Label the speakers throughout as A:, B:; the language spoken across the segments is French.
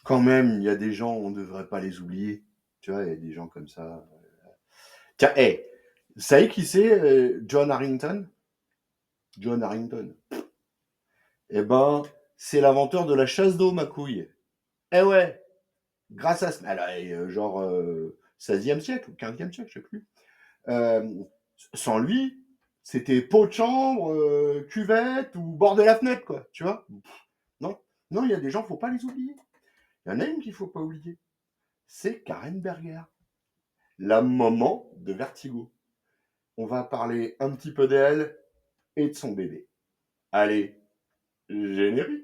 A: quand même, il y a des gens, on ne devrait pas les oublier. Tu vois, il y a des gens comme ça. Tiens, hey, vous savez qui c'est John Harrington? John Harrington. Eh ben, c'est l'inventeur de la chasse d'eau, ma couille. Eh ouais, grâce à... Alors, genre 16e siècle ou 15e siècle, je sais plus. Euh, Sans lui, c'était pot de chambre, cuvette ou bord de la fenêtre, quoi. Tu vois? Non, non, il y a des gens, faut pas les oublier. Il y en a une qu'il faut pas oublier. C'est Karen Berger, la maman de Vertigo. On va parler un petit peu d'elle et de son bébé. Allez, générique.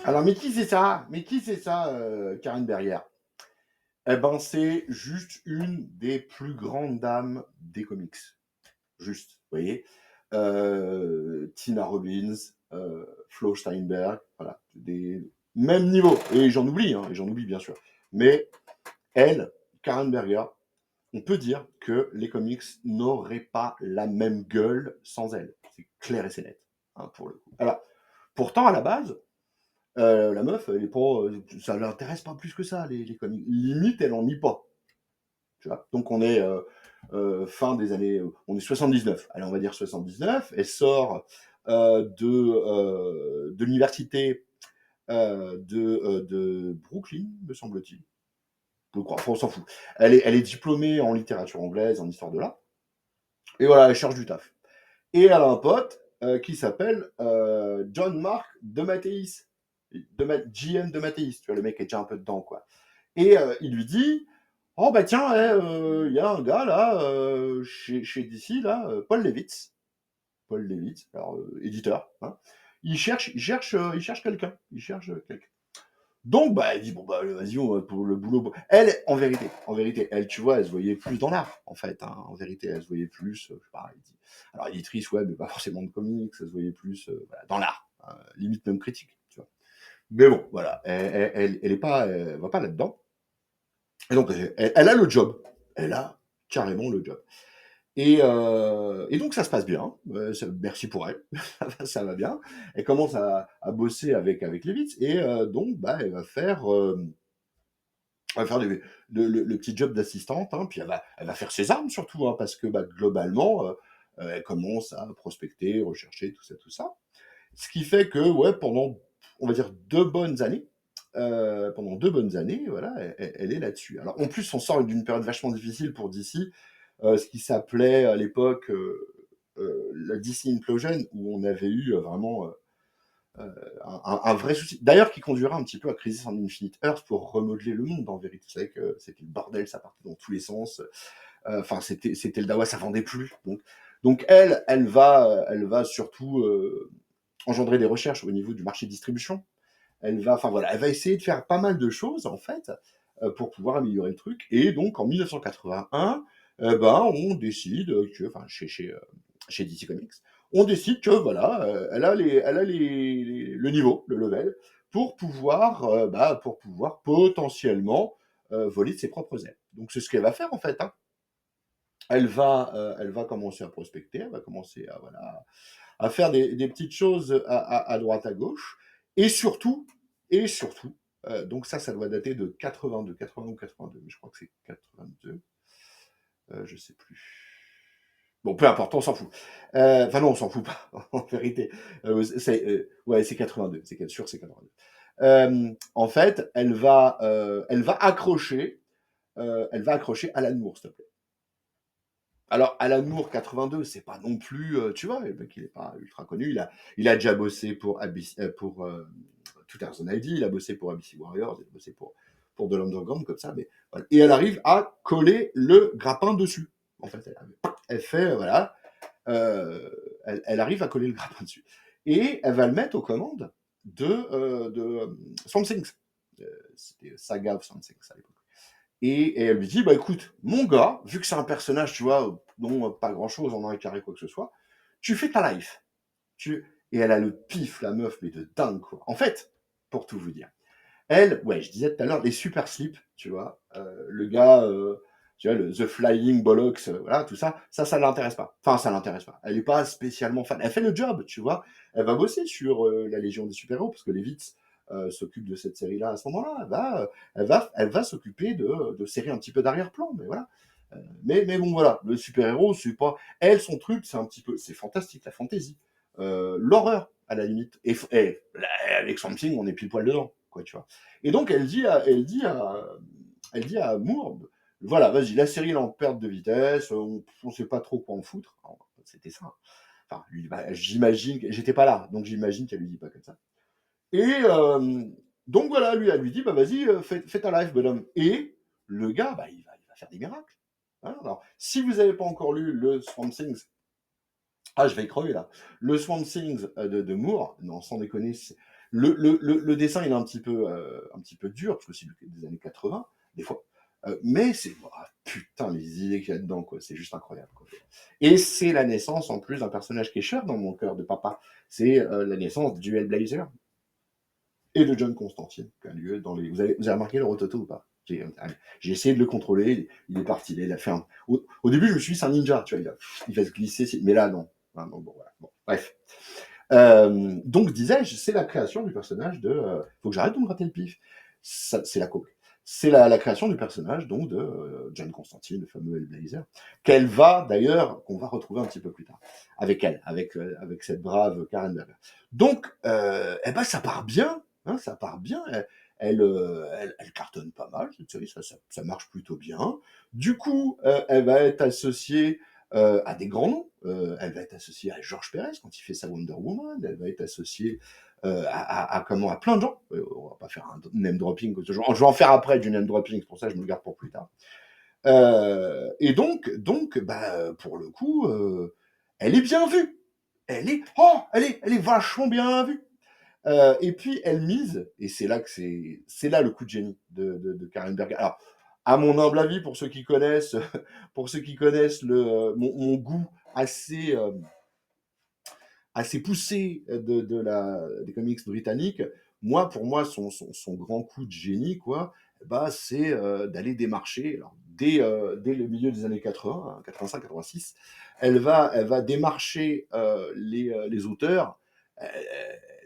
A: Alors, mais qui c'est ça? Mais qui c'est ça, Karen Berger? Eh ben, c'est juste une des plus grandes dames des comics. Juste, vous voyez. Tina Robbins, Flo Steinberg, voilà, des mêmes niveaux. Et j'en oublie, hein, et j'en oublie bien sûr. Mais elle, Karen Berger, on peut dire que les comics n'auraient pas la même gueule sans elle. C'est clair et c'est net, hein, pour le coup. Alors, pourtant, à la base, la meuf, elle est pas, ça l'intéresse pas plus que ça, les comics. Limite, elle en lit pas. Tu vois. Donc, on est fin des années, on est 79. Allez, on va dire 79. Elle sort de l'université de Brooklyn, me semble-t-il. Je crois, enfin, on s'en fout. Elle est diplômée en littérature anglaise, en histoire de l'art. Et voilà, elle cherche du taf. Et elle a un pote qui s'appelle John Mark de Mathéis. JM de Mathéis, tu vois, le mec est déjà un peu dedans, quoi. Et il lui dit, oh bah tiens, il y a un gars là, chez DC, là, Paul Levitz. Paul Levitz, alors éditeur, hein. Il cherche quelqu'un. Il cherche quelqu'un. Donc, bah, elle dit, bon, bah, vas-y, on va pour le boulot. Elle, en vérité, elle, tu vois, elle se voyait plus dans l'art, en fait, hein. En vérité, elle se voyait plus, je sais pas, elle dit, alors, éditrice, ouais, mais pas forcément de comics, elle se voyait plus, voilà, dans l'art, hein, limite même critique, tu vois. Mais bon, voilà, elle est pas, elle va pas là-dedans. Et donc, elle a le job. Elle a carrément le job. Et donc, ça se passe bien. Merci pour elle. Ça va bien. Elle commence à bosser avec Levitz. Et donc, bah, elle va faire le petit job d'assistante, hein, puis elle va faire ses armes surtout, hein, parce que bah, globalement, elle commence à prospecter, rechercher, tout ça, tout ça. Ce qui fait que, ouais, pendant, on va dire, 2 bonnes années, voilà, elle est là-dessus. Alors, en plus, on sort d'une période vachement difficile pour DC, ce qui s'appelait à l'époque la DC Implosion, où on avait eu vraiment un vrai souci. D'ailleurs, qui conduira un petit peu à Crisis on Infinite Earth pour remodeler le monde, en vérité. C'est vrai que c'était le bordel, ça partait dans tous les sens. Enfin, c'était le dawa, ça vendait plus. Donc elle va surtout engendrer des recherches au niveau du marché de distribution. Enfin voilà, elle va essayer de faire pas mal de choses en fait pour pouvoir améliorer le truc. Et donc en 1981, ben on décide que, enfin chez DC Comics, on décide que voilà, le niveau, le level, pour pouvoir potentiellement voler de ses propres ailes. Donc c'est ce qu'elle va faire en fait, hein. Elle va commencer à prospecter, elle va commencer à, voilà, à faire des petites choses à droite, à gauche. Et surtout, donc ça doit dater de 82, 81 ou 82, mais je crois que c'est 82, je sais plus. Bon, peu importe, on s'en fout. Enfin non, on s'en fout pas, en vérité. Ouais, c'est 82, c'est sûr, c'est 82. En fait, elle va accrocher Alan Moore, s'il te plaît. Alors, Alan Moore, 82, c'est pas non plus, tu vois, le mec, il est pas ultra connu. Il a déjà bossé pour 2000 ID, il a bossé pour ABC Warriors, il a bossé pour de l'Underground, comme ça. Mais, voilà. Et elle arrive à coller le grappin dessus. En fait, elle fait, voilà, elle arrive à coller le grappin dessus. Et elle va le mettre aux commandes de Swamp Things. C'était Saga of Swamp Things à l'époque. Et elle lui dit, bah écoute, mon gars, vu que c'est un personnage, tu vois, dont pas grand-chose en un carré, quoi que ce soit, tu fais ta life. Et elle a le pif, la meuf, mais de dingue, quoi. En fait, pour tout vous dire, Elle, ouais, je disais tout à l'heure, les super slips, tu vois, le gars, tu vois, The Flying Bollocks, voilà, tout ça, ça l'intéresse pas. Enfin, ça l'intéresse pas. Elle est pas spécialement fan. Elle fait le job, tu vois. Elle va bosser sur la Légion des super-héros, parce que Levitz s'occupe de cette série-là à ce moment-là. Elle va s'occuper de séries un petit peu d'arrière-plan, mais voilà. Mais bon, voilà, le super-héros, c'est pas. Elle, son truc, c'est un petit peu. C'est fantastique, la fantasy. L'horreur, à la limite. Et là, avec Swamp Thing, on est pile poil dedans, quoi, tu vois. Et donc, elle dit à Moore, voilà, vas-y, la série elle est en perte de vitesse, on sait pas trop quoi en foutre. Alors, c'était ça. Enfin, lui, bah, j'imagine, j'étais pas là, donc j'imagine qu'elle lui dit pas comme ça. Et donc voilà, lui, elle lui dit, bah vas-y, fais ta life, bonhomme. Et le gars, bah, il va faire des miracles. Hein. Alors, si vous n'avez pas encore lu le Swamp Thing, je vais y crever là. Le Swamp Things de Moore, non, sans déconner, le dessin il est un petit peu dur, parce que c'est des années 80, des fois. Mais c'est. Putain, les idées qu'il y a dedans, quoi. C'est juste incroyable, quoi. Et c'est la naissance, en plus, d'un personnage qui est cher dans mon cœur de papa. C'est la naissance du Hellblazer et de John Constantine, qui a lieu dans les. Vous avez remarqué le rototo ou pas? J'ai essayé de le contrôler, il est parti. Il a fait au début, je me suis dit, c'est un ninja, tu vois, il va se glisser, mais là, non. Ah, non, bon, voilà. Bon, bref. Donc, disais-je, c'est la création du personnage de. Faut que j'arrête de me gratter le pif. C'est la coque. C'est la création du personnage donc de John Constantine, le fameux Hellblazer, qu'on va retrouver un petit peu plus tard, avec elle, avec cette brave Karen Berger. Donc, ça part bien, hein, ça part bien. Elle cartonne pas mal, cette série, ça marche plutôt bien. Du coup, elle va être associée à des grands noms. Elle va être associée à Georges Pérez quand il fait sa Wonder Woman. Elle va être associée à plein de gens. On va pas faire un name dropping. Je vais en faire après du name dropping, c'est pour ça que je me le garde pour plus tard. Et donc pour le coup, elle est bien vue. Elle est vachement bien vue. Et puis elle mise, et c'est là le coup de génie de Karen Berger. Alors, à mon humble avis, pour ceux qui connaissent, mon goût assez poussé des comics britanniques, pour moi, son grand coup de génie, quoi, c'est d'aller démarcher. Alors, dès le milieu des années 80, hein, 85, 86, elle va démarcher les auteurs euh,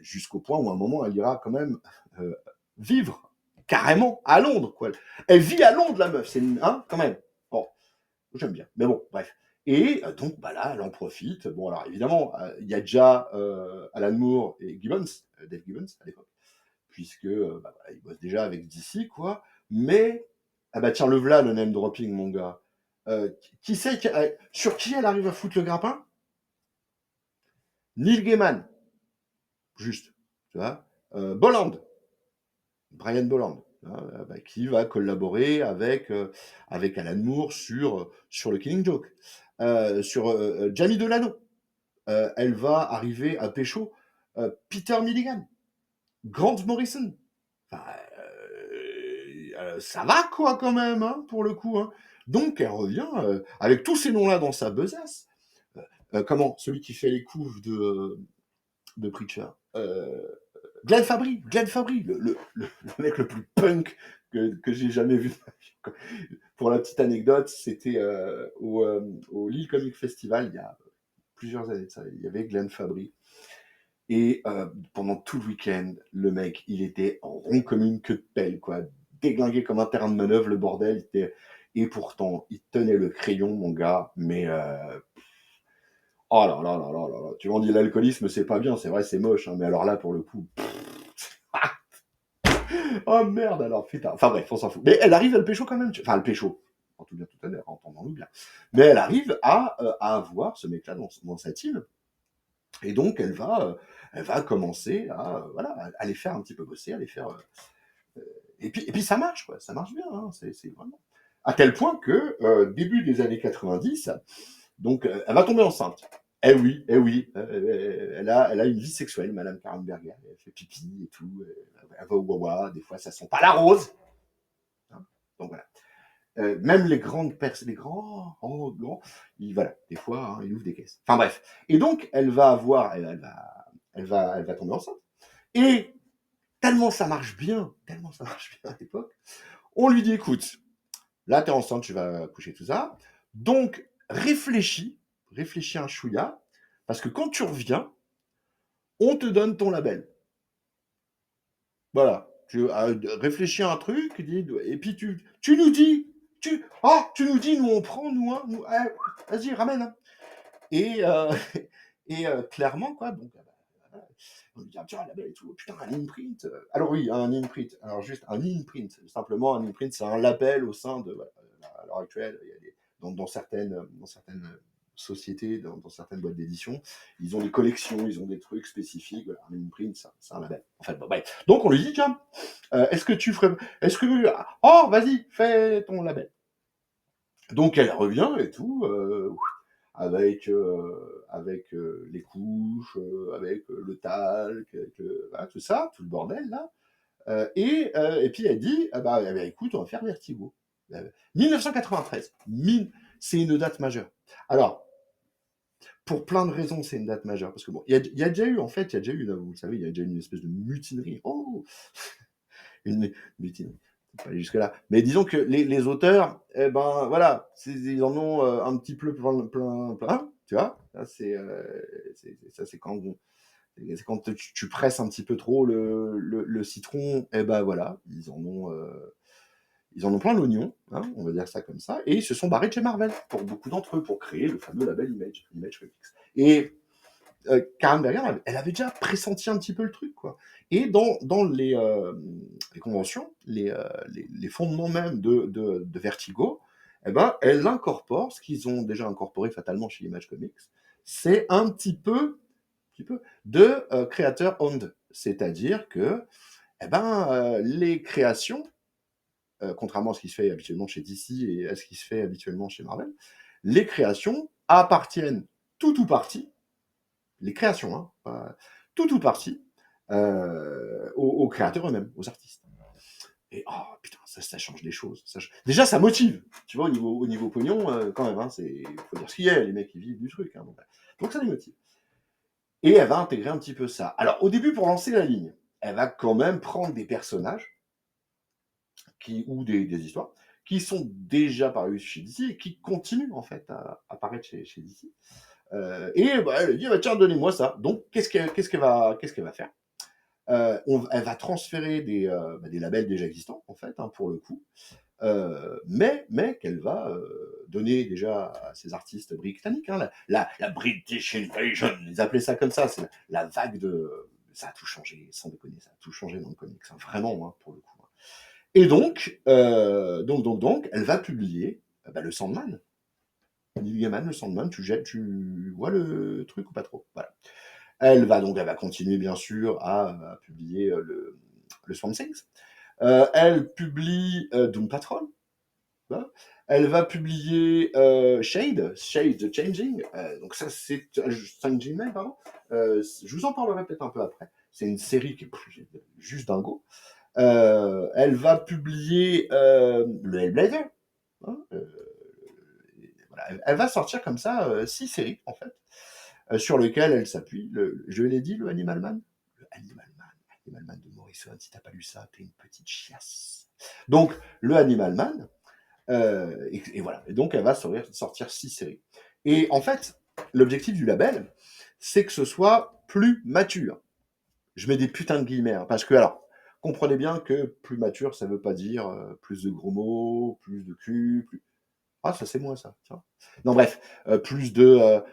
A: jusqu'au point où, à un moment, elle ira quand même euh, vivre carrément à Londres, quoi. Elle vit à Londres, la meuf, quand même. Bon, j'aime bien. Mais bon, bref. Et donc, là, elle en profite. Bon, alors évidemment, il y a déjà Alan Moore et Gibbons, Dave Gibbons à l'époque, puisque voilà, ils bossent déjà avec DC, quoi. Mais, tiens, le voilà, le name dropping, mon gars. Qui sait, sur qui elle arrive à foutre le grappin? Neil Gaiman, juste. Tu vois, Bolland, Brian Bolland, hein, qui va collaborer avec Alan Moore sur le Killing Joke. Sur Jamie Delano, elle va arriver à pécho Peter Milligan, Grant Morrison. Enfin, ça va quoi quand même, hein, pour le coup. Hein. Donc elle revient avec tous ces noms-là dans sa besace. Comment celui qui fait les couves de Preacher, Glenn Fabry, le mec le plus punk que j'ai jamais vu. Pour la petite anecdote, c'était au Lille Comic Festival il y a plusieurs années de ça. Il y avait Glenn Fabry. Et pendant tout le week-end, le mec, il était en rond comme une queue de pelle, quoi. Déglingué comme un terrain de manœuvre, le bordel. Et pourtant, il tenait le crayon, mon gars. Mais oh là là là là là là. Tu m'en dis, l'alcoolisme, c'est pas bien. C'est vrai, c'est moche. Hein, mais alors là, pour le coup. Oh merde, alors putain. Enfin bref, on s'en fout. Mais elle arrive à le pécho quand même. Enfin, le pécho. En tout bien, tout à l'heure, entendons-nous bien. Mais elle arrive à avoir ce mec-là dans sa team. Et donc, elle va commencer à les faire un petit peu bosser, à les faire. Et puis ça marche, quoi. Ça marche bien. Hein, c'est vraiment. À tel point que, début des années 90, donc, elle va tomber enceinte. Eh oui, elle a une vie sexuelle, Madame Karen Berger. Elle fait pipi et tout. Elle va au wawa. Des fois, ça sent pas la rose. Hein, donc voilà. Même les grandes personnes, les grands, voilà, des fois, hein, ils ouvrent des caisses. Enfin bref. Et donc, elle va tomber enceinte. Et tellement ça marche bien à l'époque, on lui dit, écoute, là, t'es enceinte, tu vas coucher, tout ça. Donc, réfléchis un chouïa, parce que quand tu reviens, on te donne ton label. Voilà. Réfléchis à un truc, et puis tu nous dis, tu nous dis, nous on prend, nous, hein, nous, vas-y, ramène. Hein. Et, clairement, quoi, donc, on lui dit, ah, tiens, un label et tout, putain, un imprint. Alors oui, un imprint. Alors juste un imprint, simplement un imprint, c'est un label au sein de, voilà, à l'heure actuelle, il y a dans certaines sociétés, dans certaines boîtes d'édition, ils ont des collections, ils ont des trucs spécifiques. Voilà, un imprint, c'est un label. En fait, bon, bref. Donc on lui dit, tiens, oh, vas-y, fais ton label. Donc elle revient et tout, avec les couches, avec le talc, avec voilà, tout ça, tout le bordel là. Et puis elle dit, ah bah, écoute, on va faire Vertigo. 1993, c'est une date majeure. Alors, pour plein de raisons, c'est une date majeure. Parce que bon, il y a déjà eu, en fait, il y a déjà eu, vous le savez, il y a déjà eu une espèce de mutinerie. Oh, une mutinerie. Pas aller jusque-là. Mais disons que les auteurs, eh ben voilà, ils en ont un petit peu plein, tu vois. Ça, c'est quand tu presses un petit peu trop le citron, et ben voilà, ils en ont plein l'oignon, hein, on va dire ça comme ça, et ils se sont barrés de chez Marvel, pour beaucoup d'entre eux, pour créer le fameux label Image Comics. Et Karen Berger, elle avait déjà pressenti un petit peu le truc, quoi. Et dans les conventions, les fondements même de Vertigo, eh ben, elle incorpore ce qu'ils ont déjà incorporé fatalement chez Image Comics, c'est un petit peu de créateur owned, c'est-à-dire que eh ben, les créations, contrairement à ce qui se fait habituellement chez DC et à ce qui se fait habituellement chez Marvel, les créations appartiennent tout ou partie, les créations, hein, tout ou partie, aux créateurs eux-mêmes, aux artistes. Et oh putain, ça change des choses. Déjà, ça motive, tu vois, au niveau pognon, quand même, hein, faut dire ce qu'il y a, les mecs, ils vivent du truc. Hein, donc ça les motive. Et elle va intégrer un petit peu ça. Alors, au début, pour lancer la ligne, elle va quand même prendre des personnages ou des histoires qui sont déjà parus chez DC et qui continuent, en fait, à apparaître chez DC. Et bah, elle dit, bah, tiens, donnez-moi ça. Donc, qu'est-ce qu'elle va faire? Elle va transférer des labels déjà existants, en fait, hein, pour le coup, mais qu'elle va donner déjà à ces artistes britanniques, hein, la British Invasion, ils appelaient ça comme ça, c'est la vague de... Ça a tout changé, sans déconner, ça a tout changé dans le comics, hein, vraiment, hein, pour le coup. Et donc, elle va publier le Sandman. Neil Gaiman, le Sandman, tu vois le truc ou pas trop? Voilà. Elle va continuer, bien sûr, à publier le Swamp Things. Elle publie Doom Patrol. Voilà. Elle va publier Shade the Changing. Donc ça, c'est Changing Man, pardon. Je vous en parlerai peut-être un peu après. C'est une série qui est juste dingo. Elle va publier le Hellblazer. Hein, voilà. Elle va sortir comme ça 6 séries, en fait, sur lesquelles elle s'appuie. Je l'ai dit, le Animal Man. Le Animal Man de Morrison. Si t'as pas lu ça, t'es une petite chiasse. Donc, le Animal Man. Et voilà. Et donc, elle va sortir 6 séries. Et en fait, l'objectif du label, c'est que ce soit plus mature. Je mets des putains de guillemets, hein, parce que, alors, comprenez bien que plus mature, ça veut pas dire plus de gros mots, plus de cul, plus... Ah, ça c'est moi, ça. Tiens. Non, bref, plus de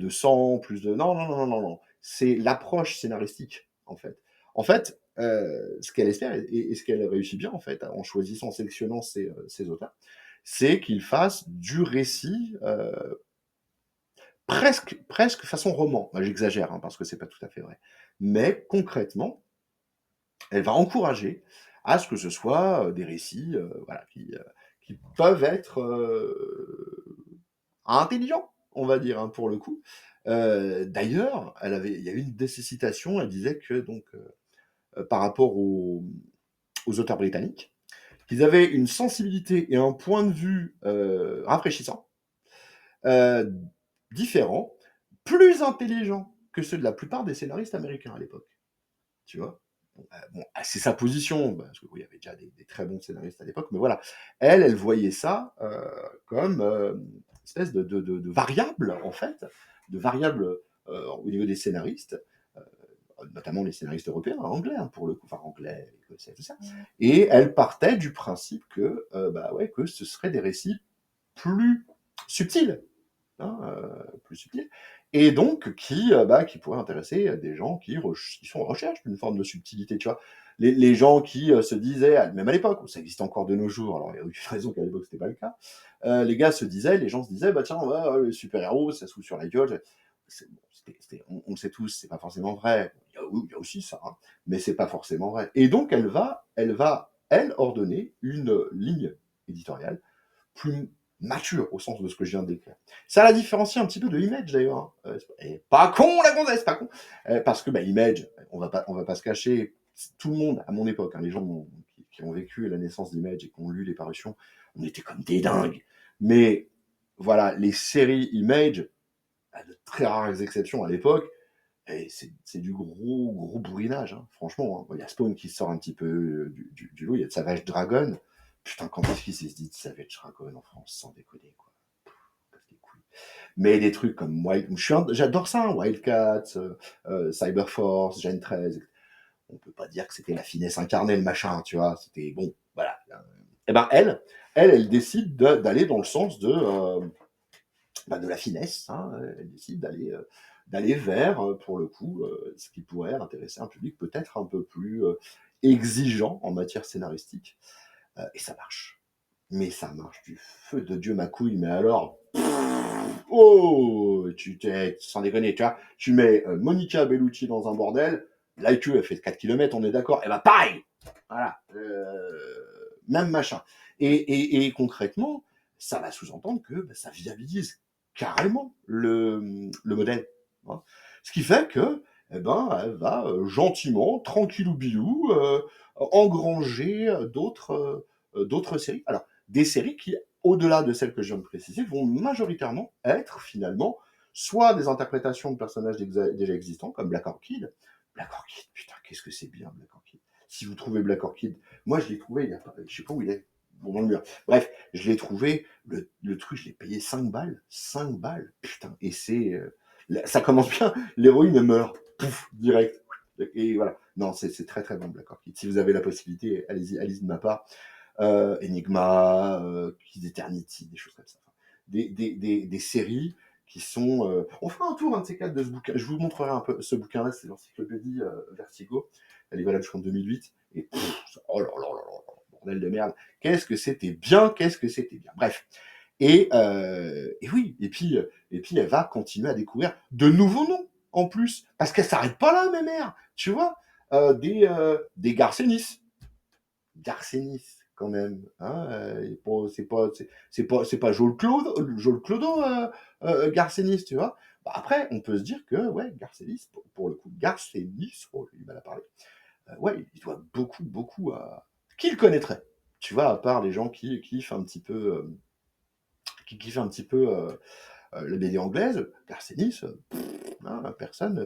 A: sang, plus de... Non, non, non, non, non, non. C'est l'approche scénaristique, en fait. En fait, ce qu'elle espère, et ce qu'elle réussit bien, en fait, en choisissant, en sélectionnant ses auteurs, c'est qu'ils fassent du récit presque façon roman. Bah, j'exagère, hein, parce que c'est pas tout à fait vrai. Mais concrètement, elle va encourager à ce que ce soit des récits voilà, qui peuvent être intelligents, on va dire, hein, pour le coup. D'ailleurs, il y a eu une de ses citations, elle disait que donc, par rapport aux auteurs britanniques, qu'ils avaient une sensibilité et un point de vue rafraîchissant, euh, différent, plus intelligent que ceux de la plupart des scénaristes américains à l'époque. Tu vois? Bon, c'est sa position, parce qu'il y avait déjà des très bons scénaristes à l'époque, mais voilà. Elle voyait ça comme une espèce de variable, en fait, de variable au niveau des scénaristes, notamment les scénaristes européens, anglais, hein, pour le coup, enfin anglais, écossais, tout ça. Et elle partait du principe que, que ce seraient des récits plus subtils, hein, plus subtil, et donc qui pourrait intéresser des gens qui sont en recherche d'une forme de subtilité, tu vois. Les gens qui se disaient, même à l'époque, ça existe encore de nos jours, alors il y a aucune raison qu'à l'époque c'était pas le cas, les gens se disaient, bah tiens, ouais, les super-héros, ça se fout sur la gueule. On le sait tous, c'est pas forcément vrai. Il y a aussi ça, hein, mais c'est pas forcément vrai. Et donc elle ordonner une ligne éditoriale plus mature au sens de ce que je viens de décrire. Ça la différencie un petit peu de Image d'ailleurs. Hein. Et pas con la gonzesse, pas con. Parce que Image, on va pas se cacher, tout le monde à mon époque, hein, les gens qui ont vécu la naissance d'Image et qui ont lu les parutions, on était comme des dingues. Mais voilà, les séries Image, à de très rares exceptions à l'époque, et c'est du gros bourrinage, hein, franchement. Hein. Il y a Spawn qui sort un petit peu du lot, il y a de Savage Dragon. Putain, quand est-ce qu'il s'est dit de Savage Dragon en France, sans déconner, quoi. Mais des trucs comme j'adore ça, hein, Wildcats, Cyberforce, Gen 13. On peut pas dire que c'était la finesse incarnée, le machin, tu vois. C'était bon, voilà. Et ben elle décide d'aller dans le sens de la finesse. Hein. Elle décide d'aller vers, pour le coup, ce qui pourrait intéresser un public peut-être un peu plus exigeant en matière scénaristique. Et ça marche. Mais ça marche du feu de Dieu ma couille. Mais alors, oh, sans déconner, tu vois, tu mets Monica Bellucci dans un bordel, l'IQ elle fait 4 km, on est d'accord, et bah pareil, voilà, même machin. Et concrètement, ça va sous-entendre que ça viabilise carrément le modèle. Hein. Ce qui fait que, elle va gentiment, tranquillou bilou, engranger d'autres séries. Alors, des séries qui, au-delà de celles que je viens de préciser, vont majoritairement être finalement soit des interprétations de personnages déjà existants, comme Black Orchid. Black Orchid, putain, qu'est-ce que c'est bien, Black Orchid. Si vous trouvez Black Orchid, moi je l'ai trouvé, il y a pas, je sais pas où il est, bon, dans le mur. Bref, je l'ai trouvé, le truc, je l'ai payé 5 balles, 5 balles, putain, et ça commence bien, l'héroïne meurt, pouf, direct. Et voilà, non, c'est très très bon Black Orchid. Si vous avez la possibilité, allez-y de ma part. Enigma, Kid Eternity, des choses comme ça. Des séries qui sont... On fera un tour, un de ces quatre, de ce bouquin. Je vous montrerai un peu ce bouquin-là, c'est l'encyclopédie Vertigo. Elle est valable jusqu'en 2008. Et oh là là là là, bordel de merde. Qu'est-ce que c'était bien, qu'est-ce que c'était bien. Bref. Et oui, et puis elle va continuer à découvrir de nouveaux noms, en plus. Parce qu'elle s'arrête pas là, ma mère. Tu vois, des Garcenis. Garcenis quand même. Hein, c'est pas Joel Clodo, Garcenis, tu vois. Bah, après, on peut se dire que ouais, Garcenis, pour le coup, Garcenis, oh, j'ai du mal à parler. Ouais, il doit beaucoup à qui le connaîtrait. Tu vois, à part les gens qui kiffent un petit peu, qui kiffent un petit peu la BD anglaise, Garcenis, hein, personne ne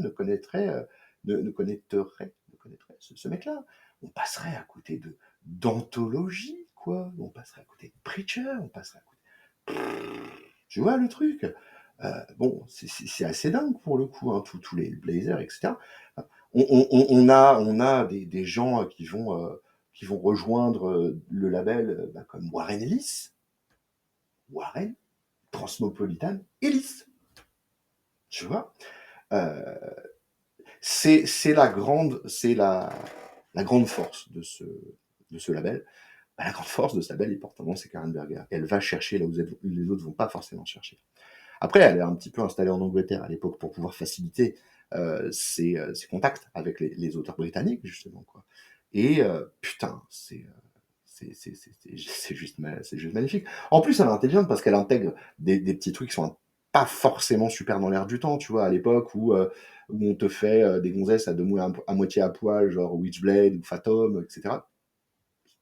A: connaîtrait ce mec-là. On passerait à côté d'anthologie, quoi. On passerait à côté de Preacher, on passerait à côté. Tu vois le truc. Bon, c'est assez dingue pour le coup, hein, tous les Blazers, etc. On a des gens qui vont rejoindre le label comme Warren Ellis, Warren, Transmopolitan Ellis. Tu vois, euh, la grande force de ce label. La grande force de ce label, il porte un nom, c'est Karen Berger. Elle va chercher là où les autres vont pas forcément chercher. Après, elle est un petit peu installée en Angleterre à l'époque pour pouvoir faciliter ses contacts avec les auteurs britanniques, justement, quoi. Et putain, c'est juste magnifique. En plus, elle est intelligente parce qu'elle intègre des petits trucs qui sont pas forcément super dans l'air du temps, tu vois, à l'époque où on te fait des gonzesses à moitié à poil, genre Witchblade ou Phantom, etc.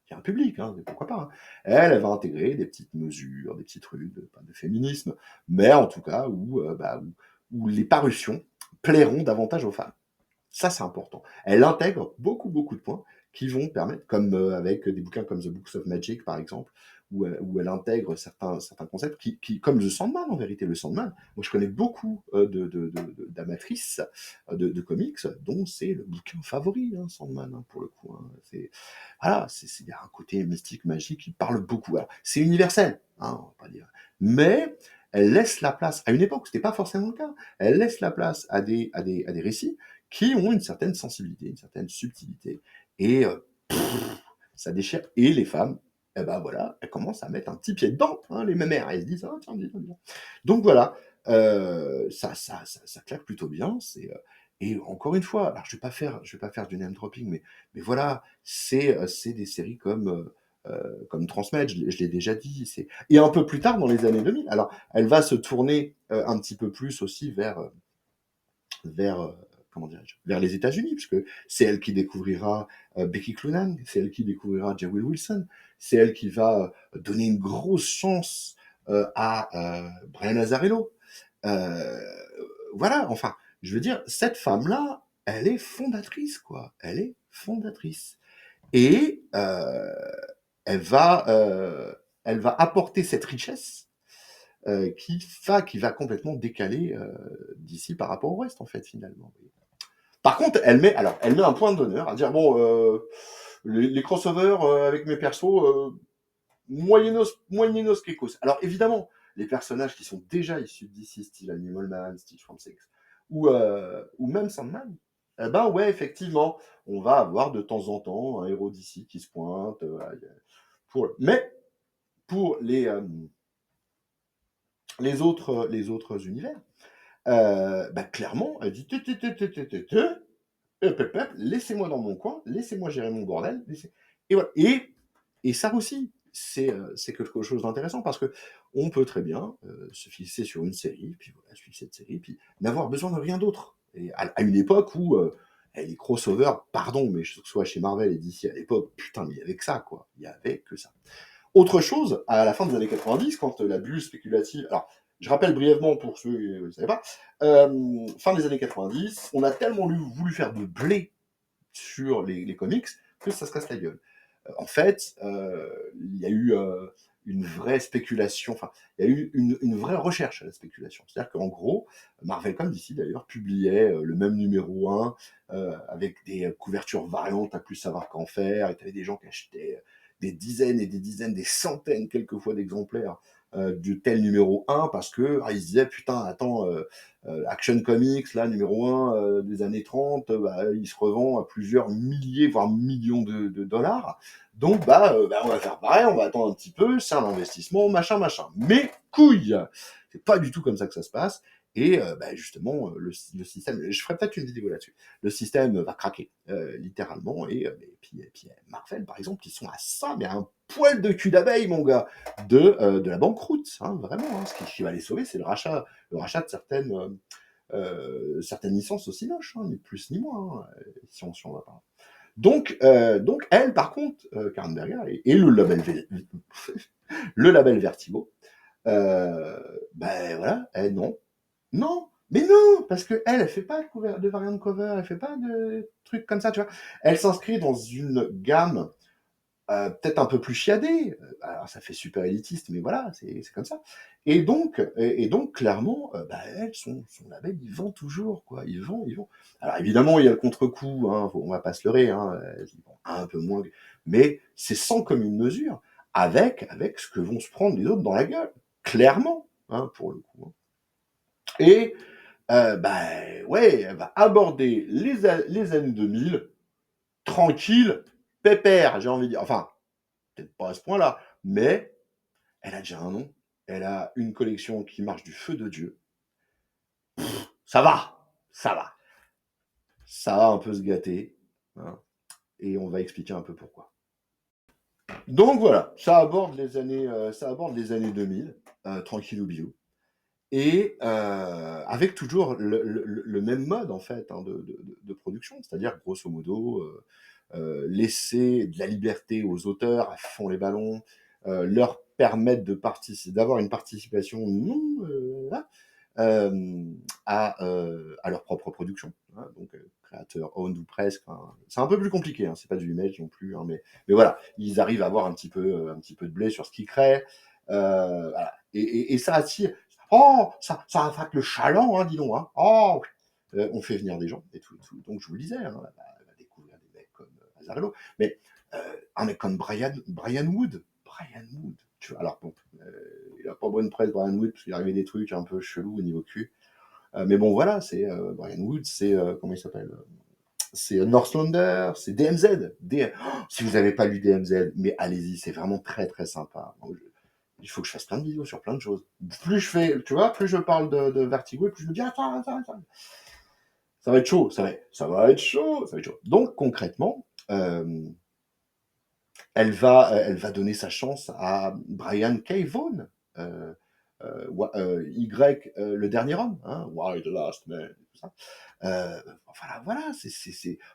A: Il y a un public, hein, pourquoi pas. Hein. Elle va intégrer des petites mesures, des petits trucs de féminisme, mais en tout cas où les parutions plairont davantage aux femmes. Ça, c'est important. Elle intègre beaucoup, beaucoup de points qui vont permettre, comme avec des bouquins comme The Books of Magic, par exemple, où elle intègre certains concepts comme The Sandman, en vérité. Le Sandman, moi, je connais beaucoup d'amatrices de comics, dont c'est le bouquin favori, hein, Sandman, hein, pour le coup. Hein. Voilà, il y a un côté mystique, magique qui parle beaucoup. Alors, c'est universel, hein, on va pas dire. Mais elle laisse la place, à une époque où c'était pas forcément le cas, elle laisse la place à des récits qui ont une certaine sensibilité, une certaine subtilité, et ça déchire. Et les femmes, eh ben voilà, elles commencent à mettre un petit pied dedans, hein, les mémères, elles se disent, ah tiens, dis donc, dis donc. Donc voilà, ça claque plutôt bien, et encore une fois, alors je vais pas faire du name dropping, mais voilà, c'est des séries comme Transmed, je l'ai déjà dit, et un peu plus tard dans les années 2000. Alors, elle va se tourner un petit peu plus aussi vers comment dirais-je, vers les États-Unis, puisque c'est elle qui découvrira Becky Cloonan, c'est elle qui découvrira J. Will Wilson, c'est elle qui va donner une grosse chance à Brian Azzarello. Euh, voilà, enfin, je veux dire, cette femme-là, elle est fondatrice, quoi. Elle est fondatrice. Et elle va, euh, elle va apporter cette richesse qui va complètement décaler d'ici par rapport au reste, en fait, finalement. Par contre, elle met un point d'honneur à dire bon, les crossovers avec mes persos, moyennos quecos. Alors évidemment, les personnages qui sont déjà issus d'ici, style Animal Man, Stitch from Six, ou même Sandman, eh ben ouais, effectivement, on va avoir de temps en temps un héros d'ici qui se pointe. Mais pour les autres univers, bah, clairement, elle dit laissez-moi dans mon coin, laissez-moi gérer mon bordel. Et voilà. Et ça aussi, c'est quelque chose d'intéressant parce que on peut très bien se fixer sur une série, puis voilà, suivre cette série, puis n'avoir besoin de rien d'autre. Et à une époque où les crossovers, pardon, mais que ce soit chez Marvel et DC à l'époque, putain, mais il y avait que ça, quoi. Il y avait que ça. Autre chose, à la fin des années 90, quand la bulle spéculative. Alors, je rappelle brièvement pour ceux qui ne savaient pas, fin des années 90, on a tellement voulu faire de blé sur les comics que ça se casse la gueule. En fait, il y a eu une vraie spéculation, enfin, il y a eu une vraie recherche à la spéculation. C'est-à-dire qu'en gros, Marvel comme DC d'ailleurs publiait le même numéro 1 avec des couvertures variantes à plus savoir qu'en faire, et tu avais des gens qui achetaient des dizaines et des dizaines, des centaines quelquefois d'exemplaires du tel numéro 1 parce que ils se disaient putain attends Action Comics là numéro 1 des années 30 bah, il se revend à plusieurs milliers voire millions de dollars, donc bah, on va faire pareil, on va attendre un petit peu, c'est un investissement machin, mais couille, c'est pas du tout comme ça que ça se passe. Et bah, justement, le système, je ferai peut-être une vidéo là-dessus, le système va craquer, littéralement. Et puis Marvel, par exemple, ils sont à ça, mais à un poil de cul d'abeille, mon gars, de la banqueroute, hein, vraiment. Hein. Ce qui va les sauver, c'est le rachat de certaines licences aussi moches, hein, ni plus ni moins, hein, si on va pas. Donc elle, par contre, Karen Berger et le label Vertigo, ben voilà, elle, non, non, mais non, parce que elle fait pas de variant cover, elle fait pas de trucs comme ça, tu vois. Elle s'inscrit dans une gamme peut-être un peu plus chiadée. Alors ça fait super élitiste, mais voilà, c'est comme ça. Et donc clairement, bah, elle, son label, il vend toujours, quoi. Il vend. Alors évidemment, il y a le contre-coup, hein, on va pas se leurrer, hein, ils vendent un peu moins, mais c'est sans commune mesure avec ce que vont se prendre les autres dans la gueule, clairement, hein, pour le coup. Hein. Et bah ouais, elle va aborder les années 2000 tranquille, pépère, j'ai envie de dire. Enfin, peut-être pas à ce point-là, mais elle a déjà un nom. Elle a une collection qui marche du feu de Dieu. Ça va, ça va. Ça va un peu se gâter, hein, et on va expliquer un peu pourquoi. Donc voilà, ça aborde les années 2000, tranquillou bilou, et avec toujours le même mode en fait hein, de production, c'est-à-dire grosso modo laisser de la liberté aux auteurs à fond les ballons, leur permettre d'avoir une participation non, là, à leur propre production, hein, donc créateur owned ou presque, enfin, c'est un peu plus compliqué, hein, c'est pas du image non plus, hein, mais voilà, ils arrivent à avoir un petit peu de blé sur ce qu'ils créent, voilà, et ça attire. Oh, ça attraque le chaland, hein, dis donc, hein. Oh, on fait venir des gens et tout, et tout. Donc je vous le disais, hein, elle va découvrir des mecs comme Azzarello, mais un mec comme Brian Wood, tu vois. Alors bon, il a pas bonne presse Brian Wood parce qu'il arrivait des trucs un peu chelous au niveau cul. Mais bon voilà, c'est Brian Wood, c'est comment il s'appelle, c'est Northlander, c'est DMZ. Oh, si vous n'avez pas lu DMZ, mais allez-y, c'est vraiment très très sympa. Il faut que je fasse plein de vidéos sur plein de choses. Plus je fais, tu vois, plus je parle de Vertigo, et plus je me dis attends. Ça va être chaud, ça va être chaud. Donc concrètement, elle va donner sa chance à Brian K. Vaughan, euh, Y, le dernier homme, hein, Why the Last Man, tout ça.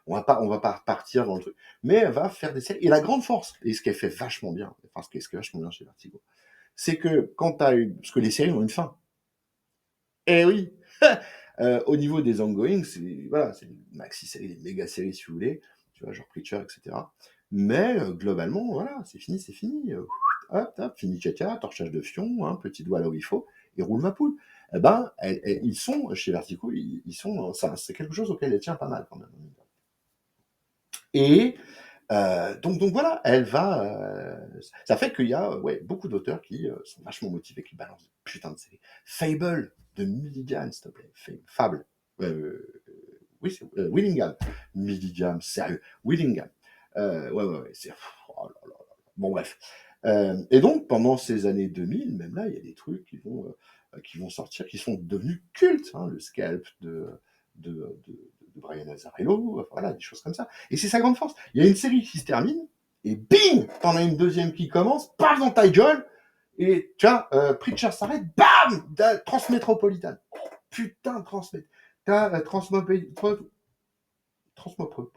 A: Voilà, on va pas partir dans le truc, mais elle va faire des séries. Et la grande force, et ce qu'elle fait vachement bien, enfin ce qui est vachement bien chez Vertigo, c'est que quand t'as une, parce que les séries ont une fin. Eh oui, au niveau des ongoing, c'est voilà, c'est une maxi série, des méga séries si vous voulez, tu vois, genre Preacher, etc. Mais globalement, voilà, c'est fini, c'est fini. Hop, hop, fini caca, torchage de fion, hein, petit doigt là où il faut, et roule ma poule. Eh ben, ils sont, chez Vertigo, ils sont, ça, c'est quelque chose auquel elle tient pas mal quand même. Et donc voilà, elle va. Ça fait qu'il y a ouais, beaucoup d'auteurs qui sont vachement motivés, qui balancent des putains de séries. Fable de Milligan, s'il te plaît. Fable. Oui, c'est Willingham. Milligan, sérieux. Willingham. Ouais, c'est. Oh là là là. Bon, bref. Et donc, pendant ces années 2000, même là, il y a des trucs qui vont sortir, qui sont devenus cultes. Hein, le Scalp de, de, de Brian Azzarello, voilà, des choses comme ça. Et c'est sa grande force. Il y a une série qui se termine, et bing, t'en as une deuxième qui commence, paf dans ta gueule, et tu vois, Preacher s'arrête, bam, Transmétropolitane. Oh, putain, Transmét. T'as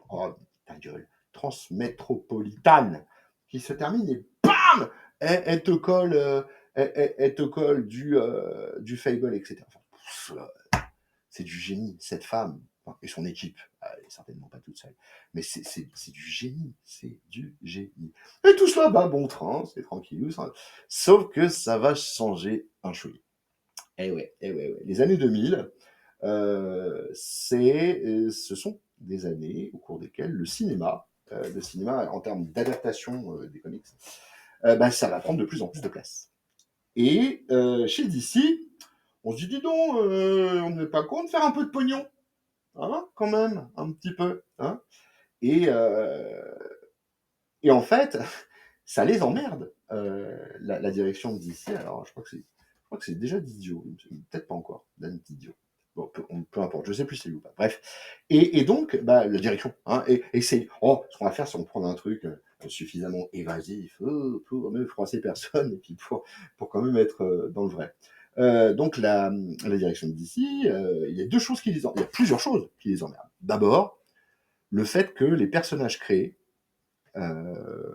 A: oh, ta gueule, Transmétropolitane, qui se termine, et bam, elle te colle, elle te colle du Fable, etc. Enfin, c'est du génie, cette femme, enfin, et son équipe, elle est certainement pas toute seule, mais c'est du génie, c'est du génie. Et tout cela, bah, bon train, c'est tranquillou, sauf que ça va changer un chouïa. Ouais. Les années 2000, ce sont des années au cours desquelles le cinéma en termes d'adaptation des comics, bah, ça va prendre de plus en plus de place. Et chez DC, on se dit, dis donc, on n'est pas con de faire un peu de pognon, hein, quand même, un petit peu. Hein. Et, euh, et en fait, ça les emmerde, la direction de DC. Alors, je crois que c'est déjà Didio, peut-être pas encore, Dan Didio. Bon, peu importe, je sais plus c'est où. Pas. Bref. Et donc, bah, la direction, hein, et c'est, oh, ce qu'on va faire, c'est on prend un truc suffisamment évasif pour ne froisser personne et puis pour quand même être dans le vrai. Donc la direction de DC, il y a deux choses qui les emmerdent. Il y a plusieurs choses qui les emmerdent. D'abord, le fait que les personnages créés bah,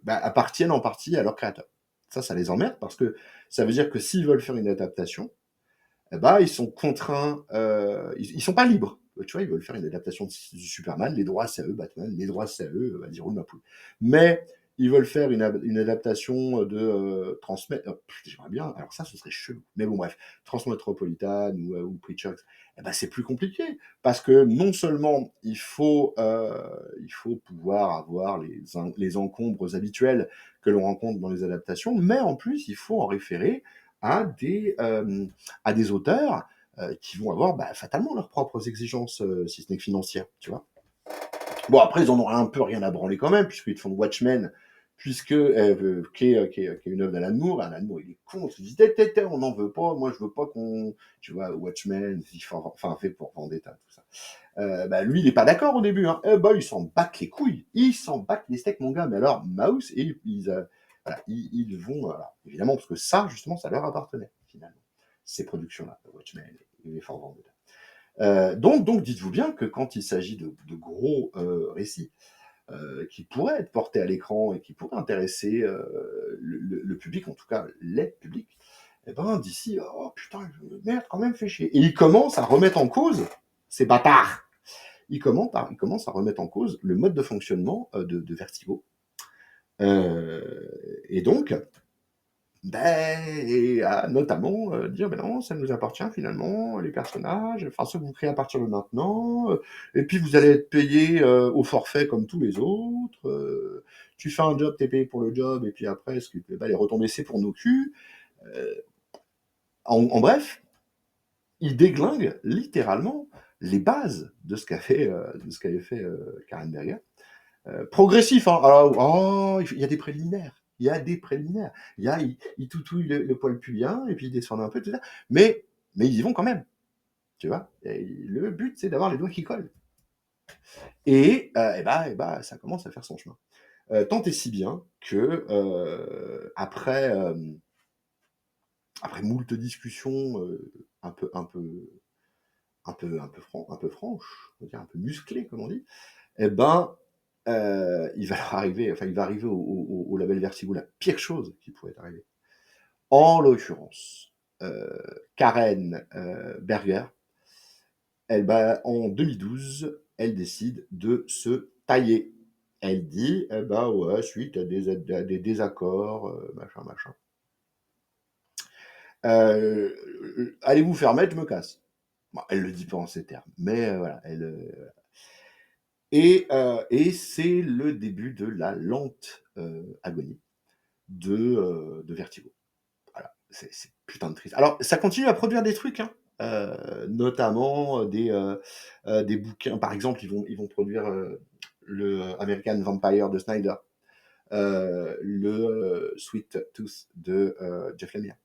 A: appartiennent en partie à leur créateur. Ça les emmerde parce que ça veut dire que s'ils veulent faire une adaptation, eh ben, ils sont contraints, ils sont pas libres. Tu vois, ils veulent faire une adaptation du Superman, les droits c'est à eux, Batman, les droits c'est à eux, vas-y, roule ma poule. Mais ils veulent faire une adaptation de Transmet, j'aimerais bien, alors ça ce serait chelou, mais bon bref, Transmetropolitan ou Preacher, eh ben, c'est plus compliqué, parce que non seulement il faut pouvoir avoir les encombres habituels que l'on rencontre dans les adaptations, mais en plus il faut en référer à à des auteurs qui vont avoir bah, fatalement leurs propres exigences, si ce n'est que financières, tu vois. Bon, après, ils en ont un peu rien à branler quand même, puisqu'ils font Watchmen, qui est une œuvre d'Alan Moore. Alan Moore, il est contre, il dit, on n'en veut pas, moi je veux pas qu'on, tu vois, Watchmen, enfin, fait pour Vendetta, tout ça. Bah, lui, il est pas d'accord au début, hein. Eh bah, il s'en battent les couilles, il s'en battent les steaks, mon gars, mais alors, Mouse, et voilà, ils vont, voilà, évidemment, parce que ça, justement, ça leur appartenait, finalement, ces productions-là, Watchmen et les Fort Vendetta. Donc, dites-vous bien que quand il s'agit de gros récits qui pourraient être portés à l'écran et qui pourraient intéresser le public, en tout cas les publics, Et ben d'ici, oh putain, merde, quand même, fait chier. Et il commence à remettre en cause ces bâtards. Il commence à remettre en cause le mode de fonctionnement de Vertigo. Et donc, et notamment dire, ben non, ça nous appartient finalement, les personnages, enfin ceux que vous créez à partir de maintenant, et puis vous allez être payé au forfait comme tous les autres. Tu fais un job, t'es payé pour le job, et puis après, les retombées, c'est pour nos culs. Euh, en bref, il déglingue littéralement les bases de ce qu'avait fait Karen Berger. Progressif, hein. Alors, il y a des préliminaires. Il y a des préliminaires. Il toutouille le poil pulien, et puis il descend un peu, tout ça. Mais ils y vont quand même. Tu vois. Et le but, c'est d'avoir les doigts qui collent. Et ça commence à faire son chemin. Tant et si bien que, après moult discussions un peu franches, on va dire un peu musclées, comme on dit, eh ben, il va arriver au label Vertigo la pire chose qui pouvait arriver. En l'occurrence, Karen Berger, en 2012, elle décide de se tailler. Elle dit, eh ben ouais, suite à des désaccords, machin, machin. Allez vous faire mettre, je me casse. Bon, elle le dit pas en ces termes, mais voilà, et c'est le début de la lente agonie de Vertigo. Voilà, c'est putain de triste. Alors, ça continue à produire des trucs, hein, notamment des bouquins. Par exemple, ils vont produire le American Vampire de Snyder, le Sweet Tooth de Jeff Lemire,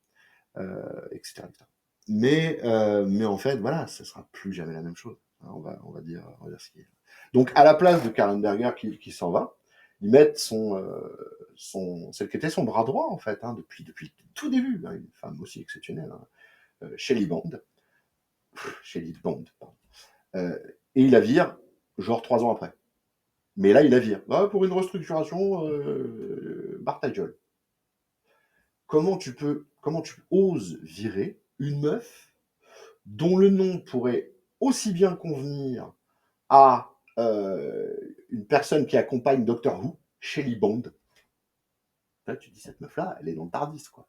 A: etc., etc. Mais en fait, voilà, ça sera plus jamais la même chose. Hein, on va dire ce qui est. Donc, à la place de Karen Berger qui s'en va, ils mettent celle qui était son bras droit, en fait, hein, depuis le tout début, hein, une femme aussi exceptionnelle, hein, Shelley Bond. Shelley Bond, pardon. Et il la vire, genre 3 ans après. Mais là, il la vire. Ah, pour une restructuration, barre ta gueule. Comment tu oses virer une meuf dont le nom pourrait aussi bien convenir à une personne qui accompagne Doctor Who, Shelley Bond. Là, tu dis, cette meuf-là, elle est dans le Tardis, quoi.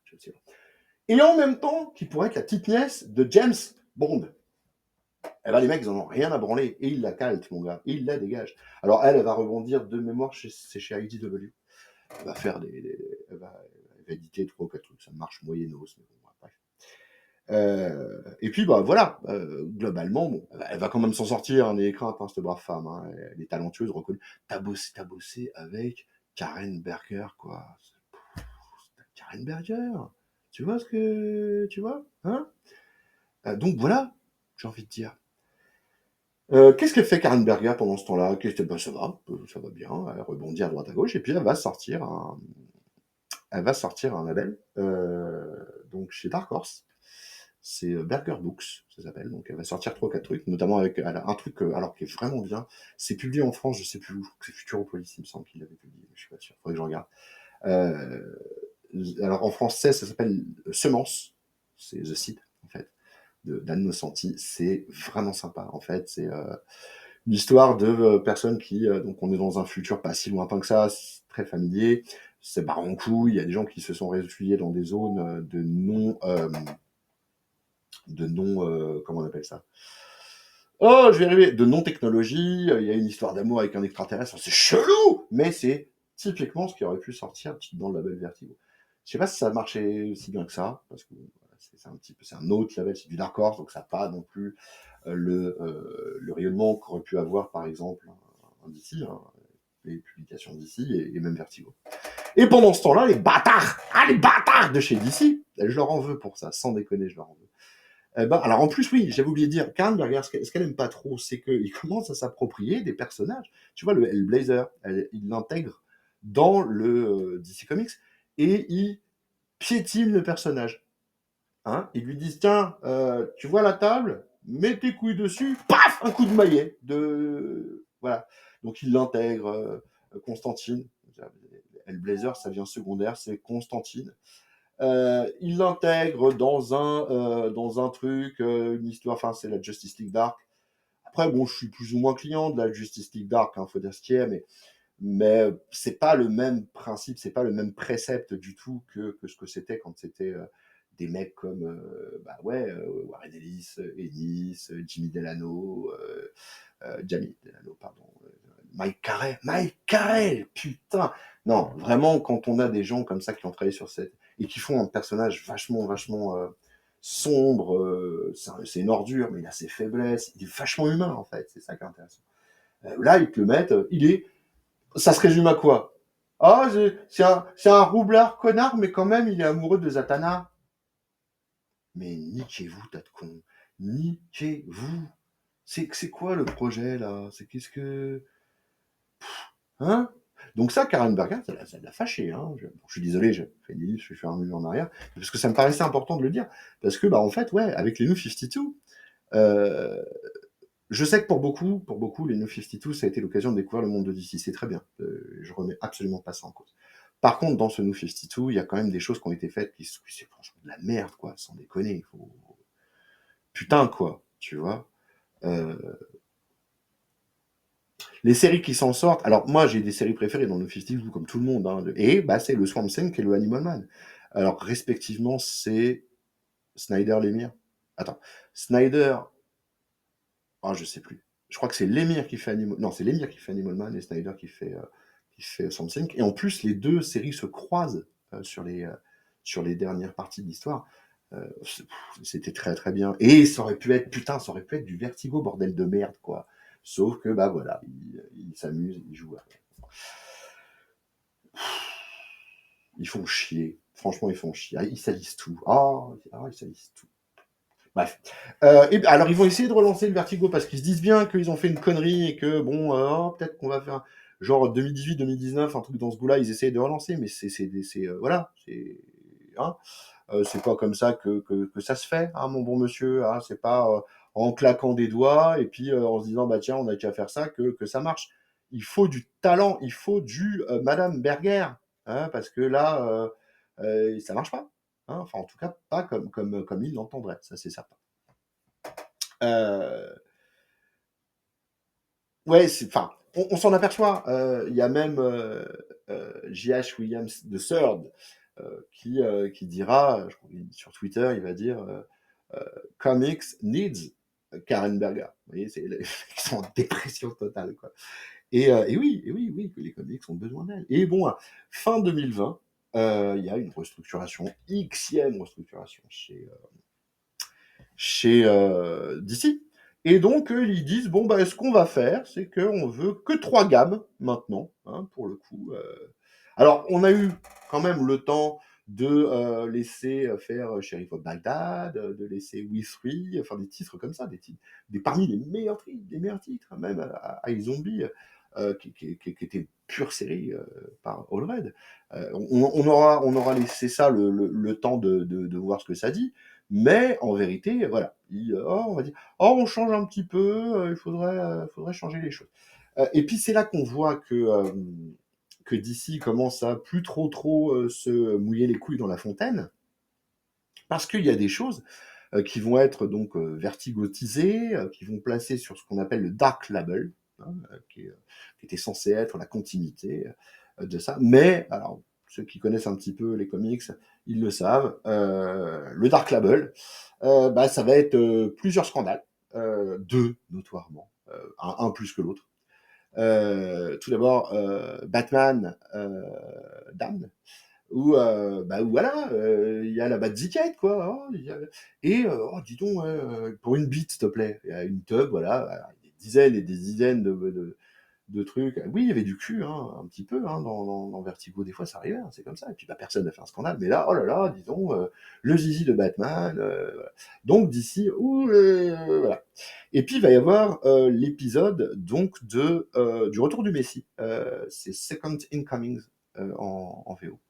A: Et en même temps, qui pourrait être la petite nièce de James Bond. Eh ben, les mecs, ils en ont rien à branler. Et ils la calent, mon gars. Et ils la dégagent. Alors, elle va rebondir de mémoire c'est chez IDW. Elle va faire elle va éditer 3 ou 4 trucs. Ça marche moyennos, mais bon, bref. Et puis, bah voilà, globalement, bon, elle va quand même s'en sortir, hein, n'ayez crainte, hein, cette brave femme. Hein, elle est talentueuse, reconnue. T'as bossé avec Karen Berger, quoi. Karen Berger, tu vois ce que. Tu vois, hein? Donc voilà, j'ai envie de dire. Qu'est-ce que fait Karen Berger pendant ce temps-là? Ça va bien, elle rebondit à droite à gauche, et puis elle va sortir un label, donc chez Dark Horse. C'est Berger Books, ça s'appelle. Donc elle va sortir 3 ou 4 trucs, notamment avec un truc alors qui est vraiment bien. C'est publié en France, je sais plus où, c'est Futuropolis, il me semble qu'il l'avait publié, mais je suis pas sûr, faudrait que je regarde. Alors en français, ça s'appelle Semence, c'est The Seed, en fait, d'Anne Nocenti. C'est vraiment sympa, en fait. C'est une histoire de personnes qui, donc on est dans un futur pas si lointain que ça, très familier. C'est barre en couille, il y a des gens qui se sont réfugiés dans des zones comment on appelle ça? Oh, je vais arriver, de non-technologie, il y a une histoire d'amour avec un extraterrestre, c'est chelou, mais c'est typiquement ce qui aurait pu sortir dans le label Vertigo. Je sais pas si ça a marché aussi bien que ça, parce que c'est un autre label, c'est du Dark Horse, donc ça n'a pas non plus le rayonnement qu'aurait pu avoir par exemple un DC, hein, les publications DC et même Vertigo. Et pendant ce temps-là, les bâtards de chez DC, je leur en veux pour ça, sans déconner, je leur en veux. Alors en plus, oui, j'avais oublié de dire, Karen Berger, ce qu'elle aime pas trop, c'est qu'il commence à s'approprier des personnages. Tu vois, le Hellblazer, il l'intègre dans le DC Comics et il piétine le personnage. Hein, ils lui disent, tiens, tu vois la table, mets tes couilles dessus, paf, un coup de maillet. Voilà. Donc il l'intègre, Constantine. Hellblazer, ça vient secondaire, c'est Constantine. Il l'intègre dans un truc, une histoire, enfin, c'est la Justice League Dark. Après, bon, je suis plus ou moins client de la Justice League Dark, hein, faut dire ce qu'il y a, mais c'est pas le même principe, c'est pas le même précepte du tout que ce que c'était quand c'était des mecs comme Warren Ellis, Ennis, Jamie Delano, pardon, Mike Carey, putain. Non, vraiment, quand on a des gens comme ça qui ont travaillé sur cette et qui font un personnage vachement sombre, c'est une ordure, mais il a ses faiblesses, il est vachement humain en fait, c'est ça qui est intéressant. Là, ils te le mettent, ça se résume à quoi? Ah, c'est un roublard connard, mais quand même, il est amoureux de Zatanna. Mais niquez-vous, tas de cons. Niquez-vous. C'est quoi le projet, là? C'est qu'est-ce que... Hein? Donc ça, Karen Berger, ça l'a fâché. Hein. Je suis désolé, j'ai fait une je vais faire un mur en arrière, parce que ça me paraissait important de le dire. Parce que, en fait, ouais, avec les New 52, euh, je sais que pour beaucoup, les New 52, ça a été l'occasion de découvrir le monde de DC. C'est très bien. Je remets absolument pas ça en cause. Par contre, dans ce New 52, il y a quand même des choses qui ont été faites c'est franchement de la merde, quoi, sans déconner. Putain, quoi, tu vois. Euh, les séries qui s'en sortent. Alors, moi, j'ai des séries préférées dans le New 52, comme tout le monde. Hein, et c'est le Swamp Thing et le Animal Man. Alors, respectivement, c'est Snyder Lemire. Attends. Snyder. Ah, je sais plus. Je crois que c'est Lemire qui fait Animal... Non, c'est Lemire qui fait Animal Man et Snyder qui fait Swamp Thing. Et en plus, les deux séries se croisent sur les dernières parties de l'histoire. C'était très très bien. Et ça aurait pu être, putain, ça aurait pu être du Vertigo, bordel de merde, quoi. Sauf que, voilà, ils s'amusent, ils jouent. Ils font chier. Franchement, ils font chier. Ils salissent tout. Ils salissent tout. Bref. Alors, ils vont essayer de relancer le Vertigo parce qu'ils se disent bien qu'ils ont fait une connerie et que, bon, peut-être qu'on va faire genre 2018-2019, un truc dans ce goût-là, ils essayent de relancer, mais voilà, c'est pas comme ça que ça se fait, hein, mon bon monsieur. Hein, c'est pas en claquant des doigts et puis en se disant, bah tiens, on a qu'à faire ça que ça marche. Il faut du talent, il faut du Madame Berger, hein, parce que là, ça marche pas. Hein. Enfin, en tout cas, pas comme il l'entendrait, ça c'est certain. Euh, ouais, enfin, on s'en aperçoit. Il y a même J.H. Williams III qui dira, je crois, sur Twitter, il va dire Comics needs Karen Berger. Vous voyez, ils sont en dépression totale, quoi. Et oui, que les comics ont besoin d'elle. Et bon, fin 2020, il y a une restructuration, Xème restructuration chez DC. Et donc, ils disent, bon, ce qu'on va faire, c'est qu'on veut que 3 gammes maintenant, hein, pour le coup. Alors, on a eu quand même le temps de laisser faire Sheriff of Baghdad, de laisser We Three, enfin des titres comme ça, parmi les meilleurs titres, même à iZombie, qui était pure série par Allred. On aura laissé ça le temps de voir ce que ça dit, mais en vérité, voilà, on va dire, on change un petit peu, il faudrait changer les choses. Et puis c'est là qu'on voit que DC commence à plus trop se mouiller les couilles dans la fontaine, parce qu'il y a des choses qui vont être donc vertigotisées, qui vont placer sur ce qu'on appelle le Dark Label, hein, qui était censé être la continuité de ça. Mais, alors, ceux qui connaissent un petit peu les comics, ils le savent, le Dark Label, ça va être plusieurs scandales, deux notoirement, un plus que l'autre. Tout d'abord, Batman Damned, où voilà, il y a la Bat-Ziquette, quoi. Hein, et, dis donc, pour une bite, s'il te plaît. Il y a une tub, voilà, des dizaines et des dizaines de trucs. Oui, il y avait du cul, hein, un petit peu, hein, dans Vertigo, des fois, ça arrivait, hein, c'est comme ça. Et puis, personne n'a fait un scandale. Mais là, oh là là, disons, le zizi de Batman. Voilà. Donc, d'ici, voilà. Et puis, il va y avoir l'épisode, donc, du Retour du Messie. C'est Second Incoming en VO.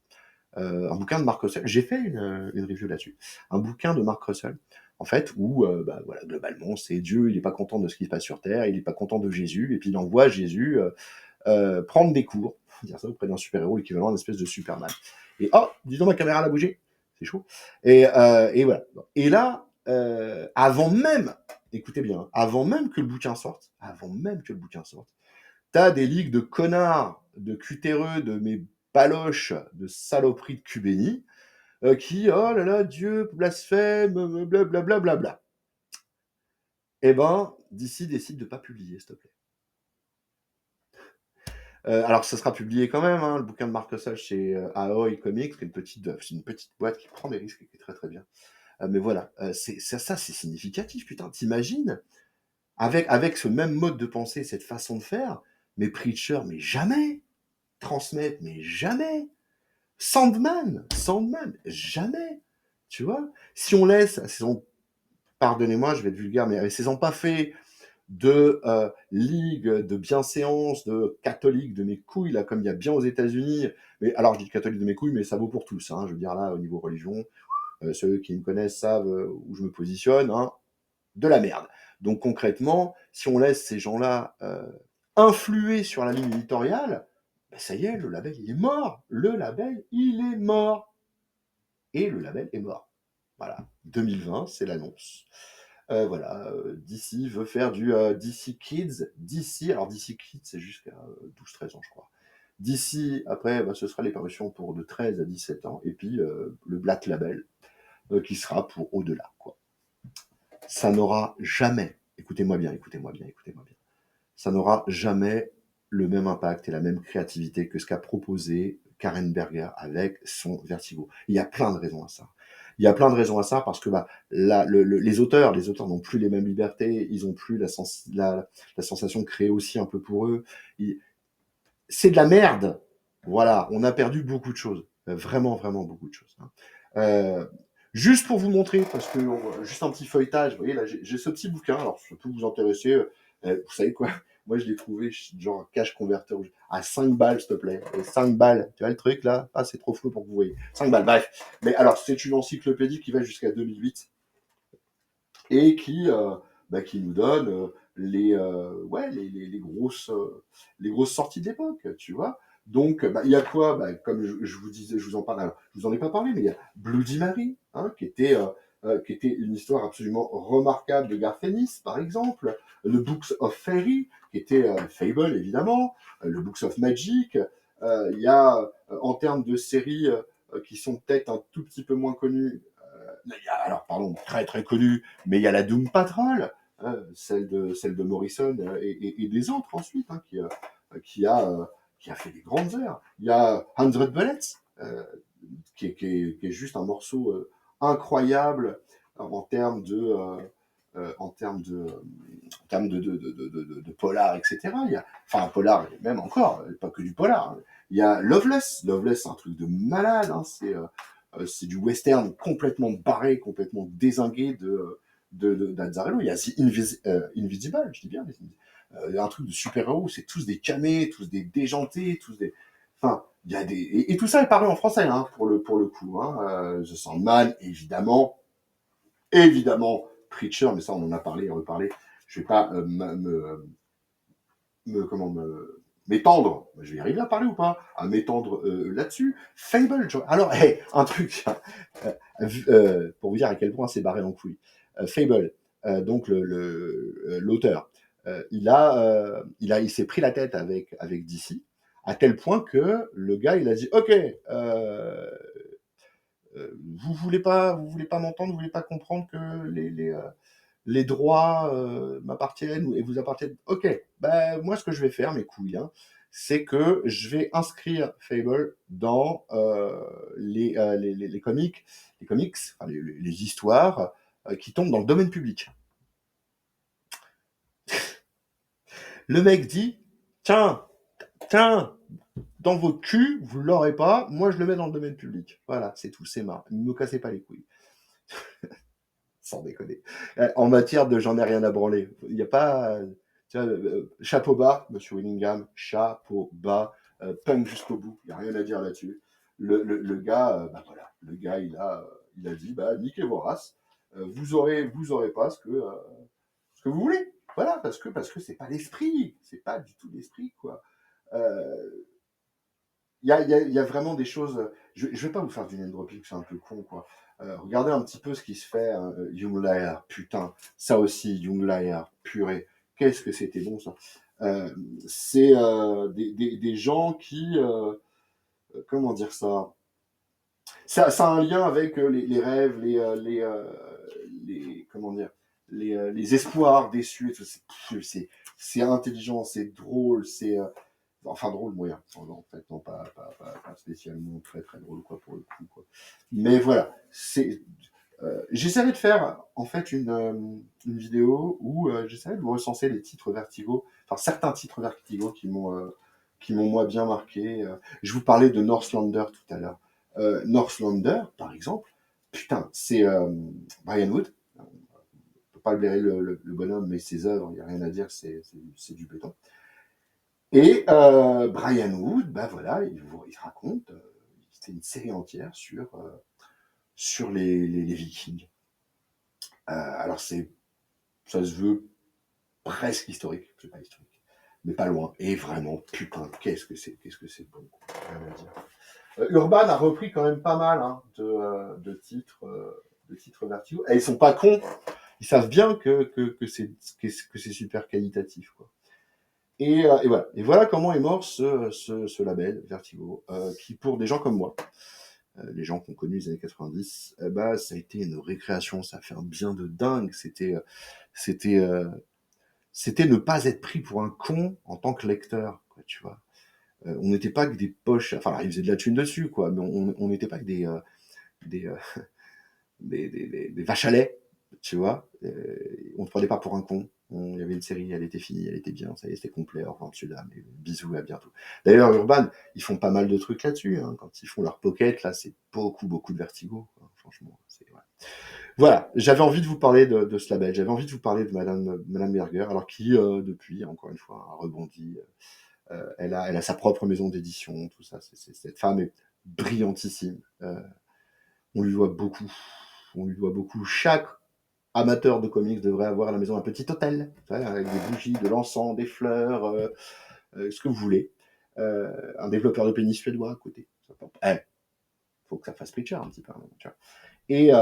A: Un bouquin de Mark Russell. J'ai fait une review là-dessus. Un bouquin de Mark Russell, en fait, où, voilà, globalement, c'est Dieu, il n'est pas content de ce qui se passe sur Terre, il n'est pas content de Jésus, et puis il envoie Jésus prendre des cours, faut dire ça, auprès d'un super-héros, l'équivalent d'une espèce de Superman. Et dis donc, ma caméra, elle a bougé. c'est chaud. Et voilà. Et là, avant même, écoutez bien, avant même que le bouquin sorte, t'as des ligues de connards, de cutéreux, de mes baloches, de saloperies de Cubéni, qui, oh là là, Dieu, blasphème, blablabla. Bla, bla, bla. Eh ben, DC décide de pas publier, s'il te plaît. Alors, ça sera publié quand même, hein, le bouquin de Marc Ossage chez Aoi Comics, qui est c'est une petite boîte qui prend des risques et qui est très très bien. Mais voilà, ça, c'est significatif, putain. T'imagines, avec ce même mode de pensée, cette façon de faire, mais Preacher, mais jamais. Transmettre, mais jamais. Sandman, jamais. Tu vois, si on laisse, pardonnez-moi, je vais être vulgaire, mais avec ces empaffés de ligue, de bienséance, de catholique de mes couilles, là, comme il y a bien aux États-Unis. Mais alors, je dis catholique de mes couilles, mais ça vaut pour tous. Hein, je veux dire, là, au niveau religion, ceux qui me connaissent savent où je me positionne. Hein, de la merde. Donc, concrètement, si on laisse ces gens-là influer sur la ligne éditoriale, ben, ça y est, le label, il est mort. Le label, il est mort. Et le label est mort. Voilà. 2020, c'est l'annonce. Voilà, DC veut faire du DC Kids. Alors DC Kids, c'est jusqu'à 12-13 ans, je crois. DC, après, ce sera les parutions pour de 13 à 17 ans. Et puis, le Black Label, qui sera pour au-delà, quoi. Ça n'aura jamais, écoutez-moi bien, ça n'aura jamais le même impact et la même créativité que ce qu'a proposé Karen Berger avec son Vertigo. Il y a plein de raisons à ça. Il y a plein de raisons à ça parce que les auteurs n'ont plus les mêmes libertés, ils ont plus la sensation de créer aussi un peu pour eux. C'est de la merde. Voilà, on a perdu beaucoup de choses. Vraiment, vraiment beaucoup de choses. Hein. Euh, Juste pour vous montrer, parce que juste un petit feuilletage, vous voyez là, j'ai ce petit bouquin, alors ça peut vous intéresser. Vous savez quoi? Moi, je l'ai trouvé genre un cash converter à 5 balles, s'il te plaît. Et 5 balles, tu vois le truc là? Ah, c'est trop flou pour que vous voyez. 5 balles, bref. Mais alors, c'est une encyclopédie qui va jusqu'à 2008 et qui nous donne les grosses sorties de l'époque, tu vois. Donc, il y a quoi? Comme je vous disais, je vous en parle. Alors, je vous en ai pas parlé, mais il y a Bloody Mary, hein, qui était une histoire absolument remarquable de Garth Ennis, par exemple. Le Books of Fairy, qui était Fable, évidemment. Le Books of Magic. Il y a, en termes de séries qui sont peut-être un tout petit peu moins connues, alors, pardon, très très connue, mais il y a la Doom Patrol, celle de Morrison et des autres ensuite, hein, qui, a, qui a fait des grandes heures. Il y a 100 Bullets, qui est juste un morceau incroyable en termes de polar, etc. Enfin, polar, même encore, pas que du polar. Hein. Il y a Loveless. Loveless, c'est un truc de malade. Hein. C'est du western complètement barré, complètement dézingué d'Azzarello. Il y a Invisible, je dis bien, un truc de super-héros, c'est tous des camés, tous des déjantés, tous des... Enfin, il y a des... Et tout ça est paru en français, hein, pour le coup. Hein. The Sandman, évidemment, Preacher, mais ça on en a parlé et reparlé. Je vais pas m'étendre, je vais y arriver à parler ou pas, à m'étendre là-dessus. Fable, alors, hey, un truc, pour vous dire à quel point c'est barré en couille. Fable, donc l'auteur, il s'est pris la tête avec DC, à tel point que le gars, il a dit, ok, vous voulez pas m'entendre, vous voulez pas comprendre que les droits m'appartiennent et vous appartiennent. Ok, moi ce que je vais faire, mes couilles, hein, c'est que je vais inscrire Fable dans les comics, enfin, les histoires qui tombent dans le domaine public. Le mec dit, tiens, dans votre cul, vous l'aurez pas, moi je le mets dans le domaine public. Voilà, c'est tout, c'est marre. Ne me cassez pas les couilles. Sans déconner. En matière de j'en ai rien à branler, il n'y a pas. Tu vois, chapeau bas, monsieur Willingham, chapeau bas, punk jusqu'au bout, il n'y a rien à dire là-dessus. Le gars, voilà, le gars, il a dit, niquez vos races, vous aurez pas ce que vous voulez. Voilà, parce que c'est pas l'esprit, c'est pas du tout l'esprit, quoi. Il y a vraiment des choses. je vais pas vous faire du name dropping, c'est un peu con, quoi. Regardez un petit peu ce qui se fait, Young Liar, putain, ça aussi, Young Liar, purée, qu'est-ce que c'était bon, ça. C'est des gens qui, comment dire ça, ça a un lien avec les rêves, comment dire, les espoirs déçus. Et tout. C'est intelligent, c'est drôle, c'est enfin drôle moyen. En fait, non, pas spécialement très très drôle quoi pour le coup. Quoi. Mais voilà, j'essaierai de faire en fait une vidéo où j'essaierai de vous recenser les titres Vertigo, enfin certains titres Vertigo qui m'ont moi bien marqué. Je vous parlais de Northlander tout à l'heure. Northlander, par exemple, putain, c'est Brian Wood. On peut pas blairer le bonhomme, mais ses œuvres, il n'y a rien à dire, c'est du béton. Et Brian Wood, bah voilà, il raconte, c'était une série entière sur les Vikings. Alors ça se veut presque historique, c'est pas historique, mais pas loin. Et vraiment, putain, qu'est-ce que c'est bon, rien à dire. Urban a repris quand même pas mal hein, de titres Vertigo. Et ils sont pas cons, ils savent bien que c'est super qualitatif, quoi. Et voilà. Et voilà comment est mort ce label Vertigo, qui pour des gens comme moi, les gens qui ont connu les années 90, bah ça a été une récréation, ça a fait un bien de dingue. C'était, c'était ne pas être pris pour un con en tant que lecteur, quoi, tu vois. On n'était pas que des poches, enfin, ils faisaient de la thune dessus, quoi, mais on n'était pas que des, euh, des vaches à lait, tu vois. On ne prenait pas pour un con. Il y avait une série, elle était finie, elle était bien, ça y est, c'était complet, au revoir, monsieur, dame, et bisous, à bientôt. D'ailleurs, Urban, ils font pas mal de trucs là-dessus, hein. Quand ils font leur pocket, là, c'est beaucoup de Vertigo, quoi. Franchement, voilà, j'avais envie de vous parler de ce label, j'avais envie de vous parler de Madame Berger, alors qui, depuis, encore une fois, a rebondi. Elle a sa propre maison d'édition, tout ça. Cette femme est brillantissime. On lui doit beaucoup. On lui doit beaucoup. Chaque amateur de comics devrait avoir à la maison un petit hôtel, avec des bougies, de l'encens, des fleurs, ce que vous voulez. Un développeur de pénis suédois à côté. Faut que ça fasse Preacher un petit peu. Hein, tu vois. Et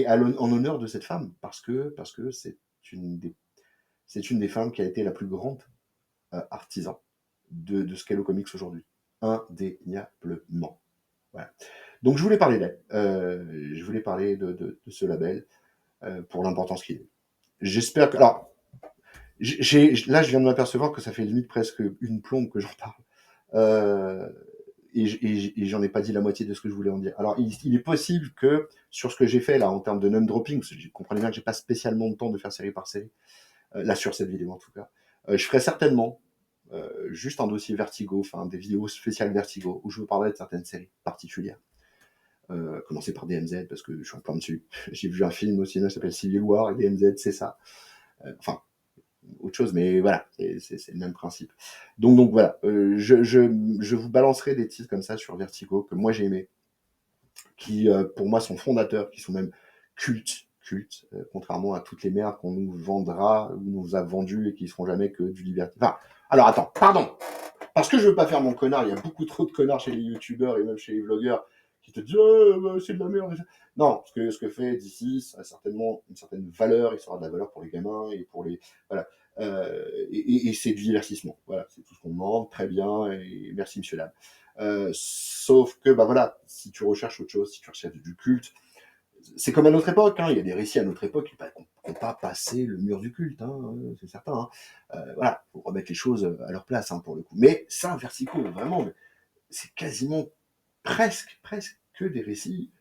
A: en honneur de cette femme, parce que c'est une des femmes qui a été la plus grande artisan de ce qu'est le comics aujourd'hui. Indéniablement. Voilà. Donc je voulais parler d'elle. Je voulais parler de ce label pour l'importance qu'il est. J'espère que... Alors, là, je viens de m'apercevoir que ça fait limite presque une plombe que j'en parle. Et j'en ai pas dit la moitié de ce que je voulais en dire. Alors, il est possible que sur ce que j'ai fait là en termes de name dropping, parce que je comprenais bien que j'ai pas spécialement de temps de faire série par série, là sur cette vidéo en tout cas, je ferai certainement juste un dossier Vertigo, enfin des vidéos spéciales Vertigo, où je vous parlerai de certaines séries particulières. Commencer par DMZ, parce que je suis en plein dessus. J'ai vu un film au cinéma qui s'appelle Civil War, et DMZ, c'est ça. Enfin, autre chose, mais voilà, c'est le même principe. Donc voilà, je vous balancerai des titres comme ça sur Vertigo, que moi j'ai aimé, qui pour moi sont fondateurs, qui sont même cultes, contrairement à toutes les merdes qu'on nous vendra, ou nous a vendues, et qui seront jamais que du liberté. Enfin, alors attends, pardon, parce que je veux pas faire mon connard, il y a beaucoup trop de connards chez les youtubeurs et même chez les vlogueurs qui te disent c'est de la merde. Non, ce que fait DC, ça a certainement une certaine valeur, il sera de la valeur pour les gamins et pour les. Voilà. Et c'est du divertissement. Voilà, c'est tout ce qu'on demande, très bien, et merci monsieur Lab. Sauf que, bah voilà, si tu recherches autre chose, si tu recherches du culte, c'est comme à notre époque, hein, il y a des récits à notre époque qui n'ont pas passé le mur du culte, hein, c'est certain. Hein. Voilà, faut remettre les choses à leur place hein, pour le coup. Mais ça, Vertigo, vraiment, c'est quasiment presque que des récits.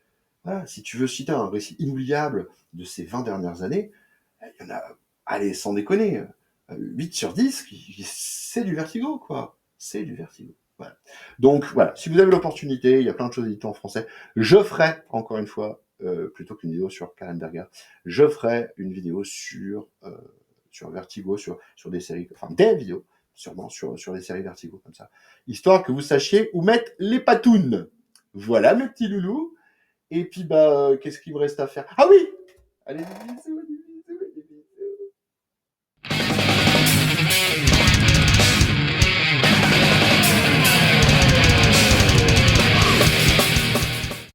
A: Voilà, si tu veux citer un récit inoubliable de ces 20 dernières années, il y en a, allez, sans déconner, 8 sur 10, c'est du Vertigo, quoi. C'est du Vertigo. Voilà. Donc voilà, si vous avez l'opportunité, il y a plein de choses éditées en français. Je ferai, encore une fois, plutôt qu'une vidéo sur Karen Berger, je ferai une vidéo sur Vertigo, sur des séries, enfin des vidéos, sûrement sur les séries Vertigo, comme ça. Histoire que vous sachiez où mettre les patounes. Voilà, mes petits loulous. Et puis, bah, qu'est-ce qu'il me reste à faire? Ah oui! Allez, bisous,